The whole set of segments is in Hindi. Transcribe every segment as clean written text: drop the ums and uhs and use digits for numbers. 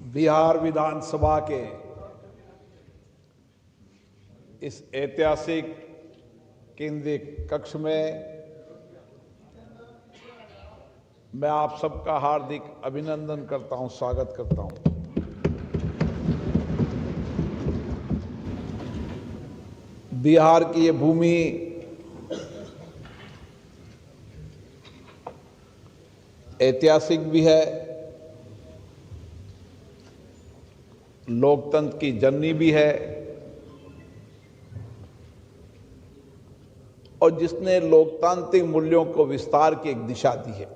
बिहार विधानसभा के इस ऐतिहासिक केंद्रीय कक्ष में मैं आप सबका हार्दिक अभिनंदन करता हूं, स्वागत करता हूं। बिहार की ये भूमि ऐतिहासिक भी है, लोकतंत्र की जननी भी है और जिसने लोकतांत्रिक मूल्यों को विस्तार की एक दिशा दी है।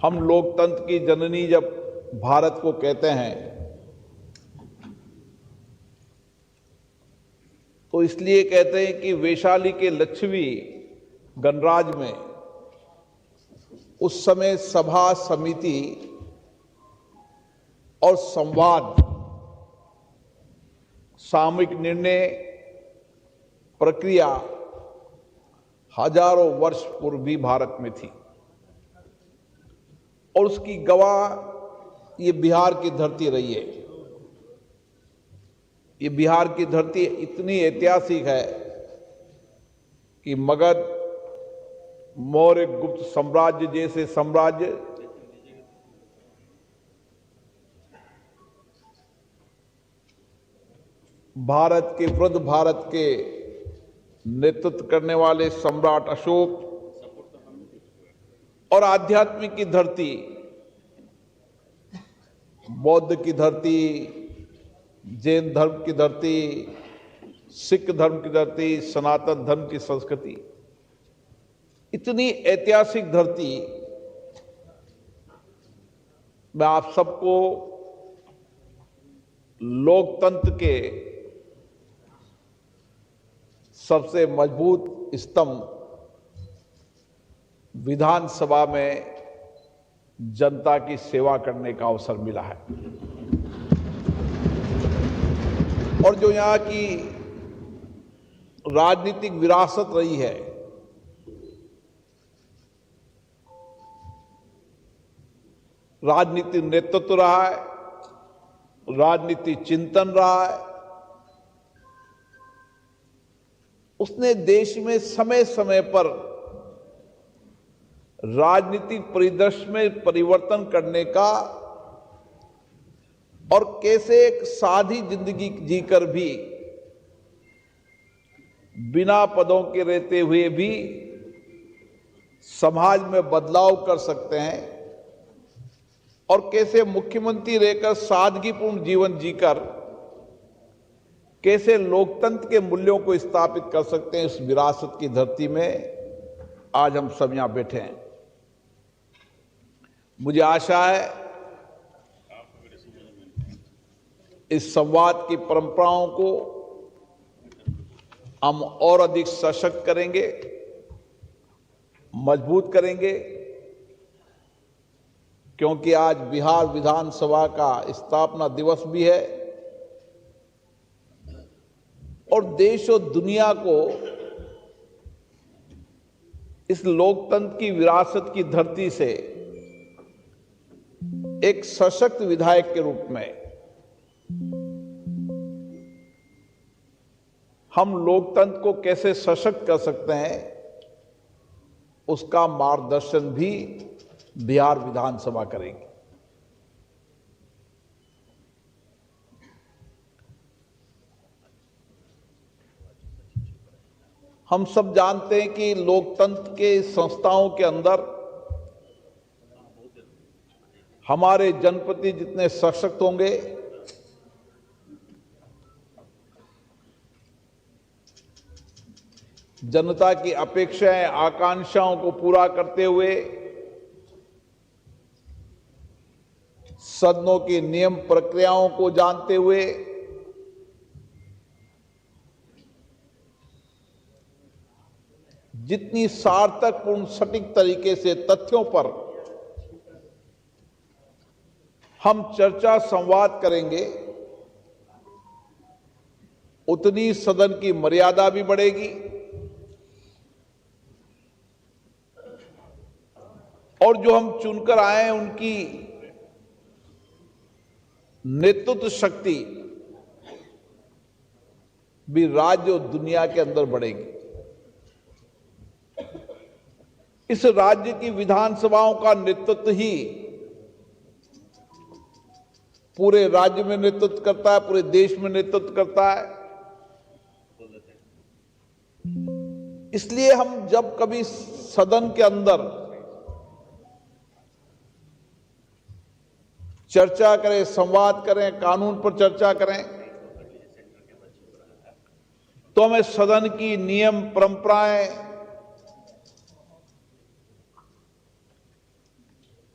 हम लोकतंत्र की जननी जब भारत को कहते हैं तो इसलिए कहते हैं कि वैशाली के लक्ष्मी गणराज्य में उस समय सभा, समिति और संवाद, सामूहिक निर्णय प्रक्रिया हजारों वर्ष पूर्व भी भारत में थी और उसकी गवाह ये बिहार की धरती रही है। ये बिहार की धरती इतनी ऐतिहासिक है कि मगध, मौर्य, गुप्त साम्राज्य जैसे साम्राज्य भारत के वृद्ध भारत के नेतृत्व करने वाले सम्राट अशोक और आध्यात्मिक की धरती, बौद्ध की धरती, जैन धर्म की धरती, सिख धर्म की धरती, सनातन धर्म की संस्कृति, इतनी ऐतिहासिक धरती मैं आप सबको लोकतंत्र के सबसे मजबूत स्तंभ विधानसभा में जनता की सेवा करने का अवसर मिला है और जो यहाँ की राजनीतिक विरासत रही है, राजनीतिक नेतृत्व रहा है, राजनीतिक चिंतन रहा है, उसने देश में समय समय पर राजनीतिक परिदृश्य में परिवर्तन करने का और कैसे एक सादी जिंदगी जीकर भी बिना पदों के रहते हुए भी समाज में बदलाव कर सकते हैं और कैसे मुख्यमंत्री रहकर सादगीपूर्ण जीवन जीकर कैसे लोकतंत्र के मूल्यों को स्थापित कर सकते हैं, इस विरासत की धरती में आज हम सब यहां बैठे हैं। मुझे आशा है इस संवाद की परंपराओं को हम और अधिक सशक्त करेंगे, मजबूत करेंगे, क्योंकि आज बिहार विधानसभा का स्थापना दिवस भी है और देश और दुनिया को इस लोकतंत्र की विरासत की धरती से एक सशक्त विधायक के रूप में हम लोकतंत्र को कैसे सशक्त कर सकते हैं, उसका मार्गदर्शन भी बिहार विधानसभा करेगी। हम सब जानते हैं कि लोकतंत्र के संस्थाओं के अंदर हमारे जनप्रतिनिधि जितने सशक्त होंगे, जनता की अपेक्षाएं, आकांक्षाओं को पूरा करते हुए सदनों की नियम प्रक्रियाओं को जानते हुए जितनी सार्थकपूर्ण सटीक तरीके से तथ्यों पर हम चर्चा संवाद करेंगे, उतनी सदन की मर्यादा भी बढ़ेगी और जो हम चुनकर आए हैं उनकी नेतृत्व शक्ति भी राज्य और दुनिया के अंदर बढ़ेगी। इस राज्य की विधानसभाओं का नेतृत्व ही पूरे राज्य में नेतृत्व करता है, पूरे देश में नेतृत्व करता है। इसलिए हम जब कभी सदन के अंदर चर्चा करें, संवाद करें, कानून पर चर्चा करें, तो हमें सदन की नियम परंपराएं,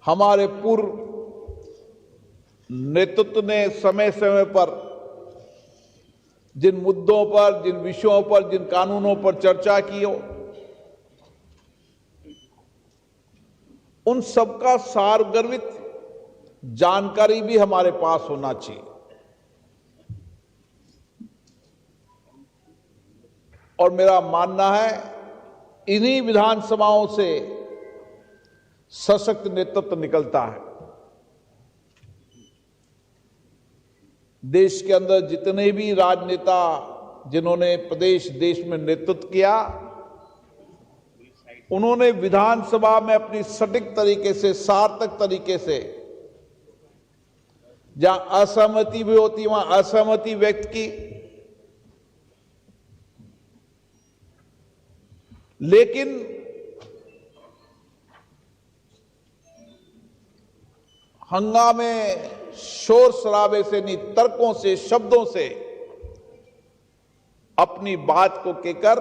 हमारे पूर्व नेतृत्व ने समय समय पर जिन मुद्दों पर, जिन विषयों पर, जिन कानूनों पर चर्चा की हो, उन सबका सारगर्भित जानकारी भी हमारे पास होना चाहिए। और मेरा मानना है इन्हीं विधानसभाओं से सशक्त नेतृत्व निकलता है। देश के अंदर जितने भी राजनेता जिन्होंने प्रदेश देश में नेतृत्व किया, उन्होंने विधानसभा में अपनी सटीक तरीके से, सार्थक तरीके से, जहां असहमति भी होती वहां असहमति व्यक्त की, लेकिन हंगामे, शोर शराबे से नहीं, तर्कों से, शब्दों से अपनी बात को कहकर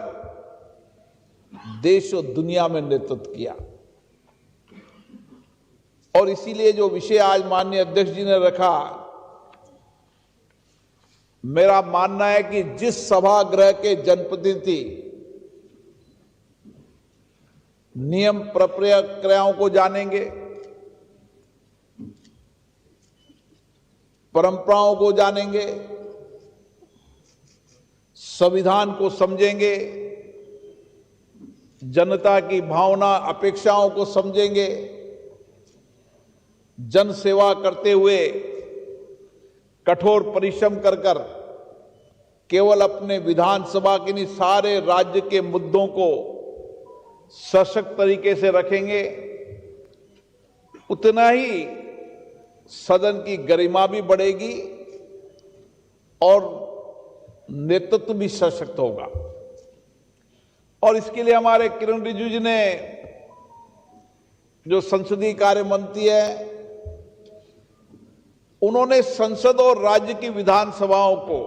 देश और दुनिया में नेतृत्व किया। और इसीलिए जो विषय आज माननीय अध्यक्ष जी ने रखा, मेरा मानना है कि जिस सभागृह के जनप्रतिनिधि नियम प्रक्रियाओं को जानेंगे, परंपराओं को जानेंगे, संविधान को समझेंगे, जनता की भावना, अपेक्षाओं को समझेंगे, जन सेवा करते हुए कठोर परिश्रम कर केवल अपने विधानसभा के नहीं, सारे राज्य के मुद्दों को सशक्त तरीके से रखेंगे, उतना ही सदन की गरिमा भी बढ़ेगी और नेतृत्व भी सशक्त होगा। और इसके लिए हमारे किरण रिजिजू जी ने, जो संसदीय कार्य मंत्री है, उन्होंने संसद और राज्य की विधानसभाओं को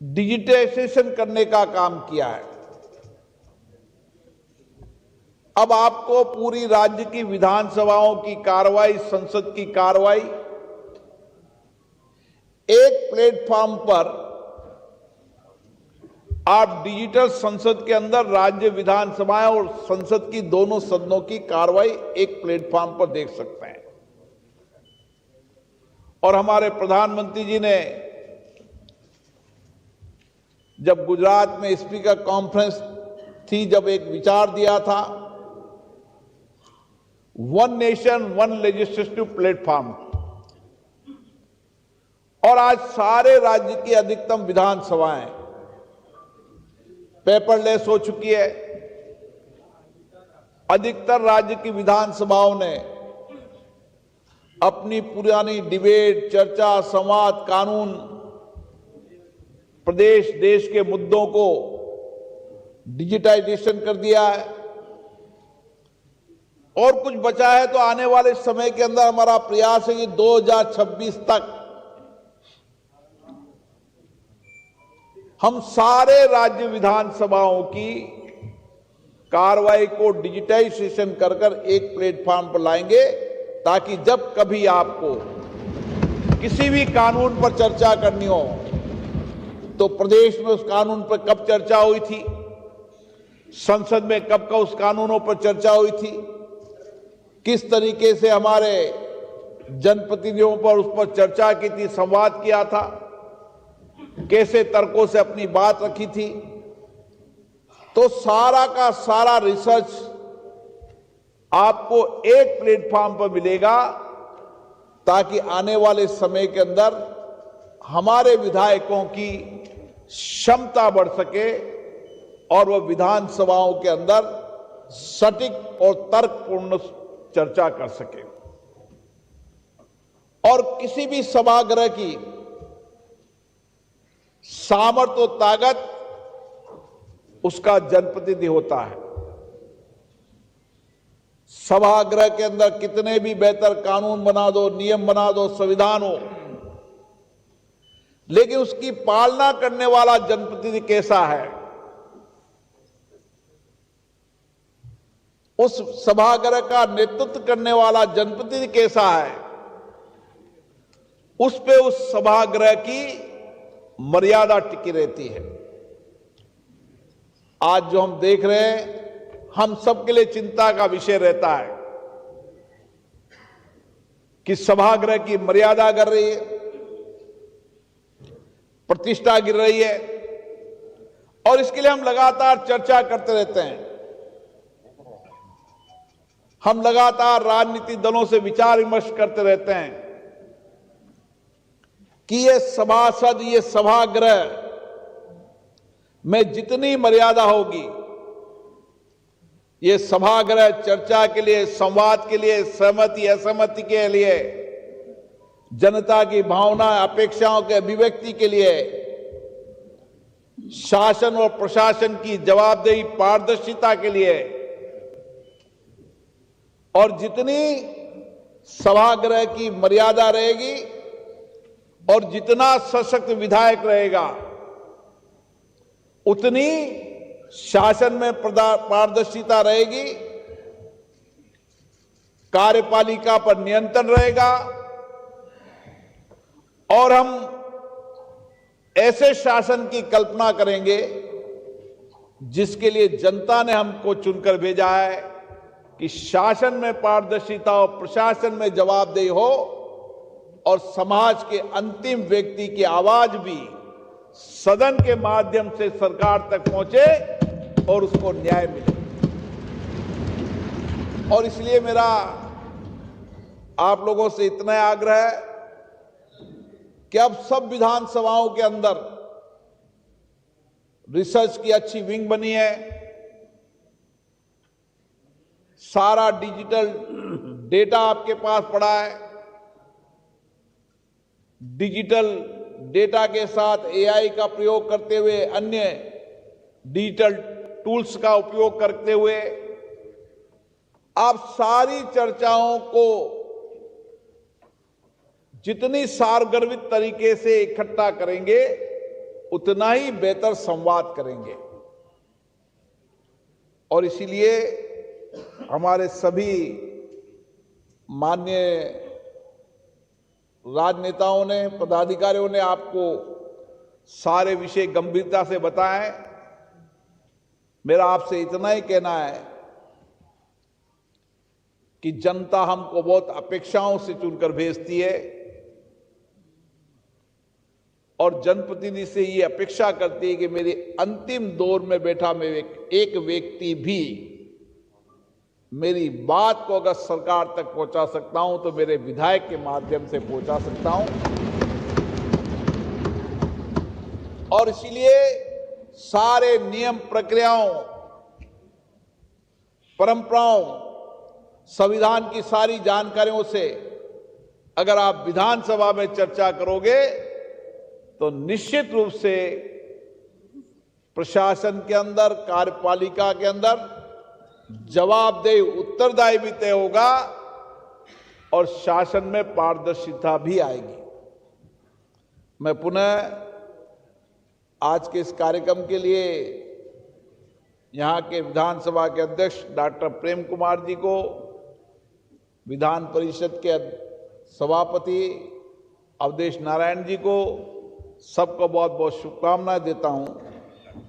डिजिटाइजेशन करने का काम किया है। अब आपको पूरी राज्य की विधानसभाओं की कार्रवाई, संसद की कार्रवाई एक प्लेटफॉर्म पर, आप डिजिटल संसद के अंदर राज्य विधानसभाएं और संसद की दोनों सदनों की कार्रवाई एक प्लेटफॉर्म पर देख सकते हैं। और हमारे प्रधानमंत्री जी ने जब गुजरात में स्पीकर कॉन्फ्रेंस थी, जब एक विचार दिया था, one nation one legislative platform, और आज सारे राज्य की अधिकतम विधानसभाएं पेपरलेस हो चुकी है। अधिकतर राज्य की विधानसभाओं ने अपनी पुरानी डिबेट, चर्चा, संवाद, कानून, प्रदेश देश के मुद्दों को डिजिटाइजेशन कर दिया है। और कुछ बचा है तो आने वाले समय के अंदर हमारा प्रयास है कि 2026 तक हम सारे राज्य विधानसभाओं की कार्रवाई को डिजिटाइजेशन कर एक प्लेटफॉर्म पर लाएंगे, ताकि जब कभी आपको किसी भी कानून पर चर्चा करनी हो तो प्रदेश में उस कानून पर कब चर्चा हुई थी, संसद में कब उस कानूनों पर चर्चा हुई थी, किस तरीके से हमारे जनप्रतिनिधियों पर उस पर चर्चा की थी, संवाद किया था, कैसे तर्कों से अपनी बात रखी थी, तो सारा का सारा रिसर्च आपको एक प्लेटफॉर्म पर मिलेगा, ताकि आने वाले समय के अंदर हमारे विधायकों की क्षमता बढ़ सके और वह विधानसभाओं के अंदर सटीक और तर्कपूर्ण चर्चा कर सके। और किसी भी सभागृह की सामर्थ्य और ताकत उसका जनप्रतिनिधि होता है। सभागृह के अंदर कितने भी बेहतर कानून बना दो, नियम बना दो, संविधान हो, लेकिन उसकी पालना करने वाला जनप्रतिनिधि कैसा है, उस सभागृह का नेतृत्व करने वाला जनप्रतिनिधि कैसा है, उस पे उस सभागृह की मर्यादा टिकी रहती है। आज जो हम देख रहे हैं, हम सबके लिए चिंता का विषय रहता है कि सभागृह की मर्यादा गिर रही है, प्रतिष्ठा गिर रही है, और इसके लिए हम लगातार चर्चा करते रहते हैं। हम लगातार राजनीतिक दलों से विचार विमर्श करते रहते हैं कि ये सभासद, ये सभागृह में जितनी मर्यादा होगी, ये सभागृह चर्चा के लिए, संवाद के लिए, सहमति असहमति के लिए, जनता की भावना अपेक्षाओं के अभिव्यक्ति के लिए, शासन और प्रशासन की जवाबदेही पारदर्शिता के लिए, और जितनी सभागृह की मर्यादा रहेगी और जितना सशक्त विधायक रहेगा, उतनी शासन में पारदर्शिता रहेगी, कार्यपालिका पर नियंत्रण रहेगा, और हम ऐसे शासन की कल्पना करेंगे जिसके लिए जनता ने हमको चुनकर भेजा है कि शासन में पारदर्शिता हो, प्रशासन में जवाबदेही हो, और समाज के अंतिम व्यक्ति की आवाज भी सदन के माध्यम से सरकार तक पहुंचे और उसको न्याय मिले। और इसलिए मेरा आप लोगों से इतना आग्रह है कि अब सब विधानसभाओं के अंदर रिसर्च की अच्छी विंग बनी है, सारा डिजिटल डेटा आपके पास पड़ा है, डिजिटल डेटा के साथ एआई का प्रयोग करते हुए, अन्य डिजिटल टूल्स का उपयोग करते हुए आप सारी चर्चाओं को जितनी सारगर्भित तरीके से इकट्ठा करेंगे, उतना ही बेहतर संवाद करेंगे। और इसीलिए हमारे सभी माननीय राजनेताओं ने, पदाधिकारियों ने आपको सारे विषय गंभीरता से बताए। मेरा आपसे इतना ही कहना है कि जनता हमको बहुत अपेक्षाओं से चुनकर भेजती है, और जनप्रतिनिधि से ये अपेक्षा करती है कि मेरे अंतिम दौर में बैठा मैं एक व्यक्ति भी मेरी बात को अगर सरकार तक पहुंचा सकता हूं तो मेरे विधायक के माध्यम से पहुंचा सकता हूं। और इसीलिए सारे नियम, प्रक्रियाओं, परंपराओं, संविधान की सारी जानकारियों से अगर आप विधानसभा में चर्चा करोगे तो निश्चित रूप से प्रशासन के अंदर, कार्यपालिका के अंदर जवाबदेही, उत्तरदायी भी तय होगा और शासन में पारदर्शिता भी आएगी। मैं पुनः आज के इस कार्यक्रम के लिए यहां के विधानसभा के अध्यक्ष डॉक्टर प्रेम कुमार जी को, विधान परिषद के सभापति अवधेश नारायण जी को, सबको बहुत बहुत शुभकामनाएं देता हूं।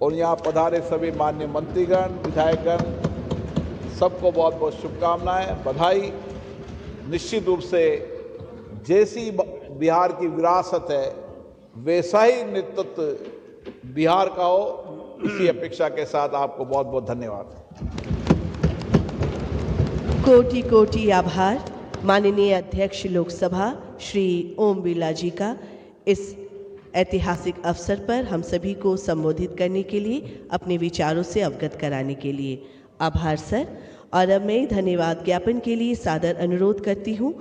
और यहां पधारे सभी माननीय मंत्रीगण, विधायकगण, सबको बहुत बहुत शुभकामनाएं, बधाई। निश्चित रूप से जैसी बिहार की विरासत है वैसा ही नेतृत्व बिहार का हो, इसी अपेक्षा के साथ आपको बहुत बहुत धन्यवाद। कोटि कोटि आभार माननीय अध्यक्ष लोकसभा श्री ओम बिरला जी का इस ऐतिहासिक अवसर पर हम सभी को संबोधित करने के लिए, अपने विचारों से अवगत कराने के लिए। आभार सर। और अब मैं धन्यवाद ज्ञापन के लिए सादर अनुरोध करती हूँ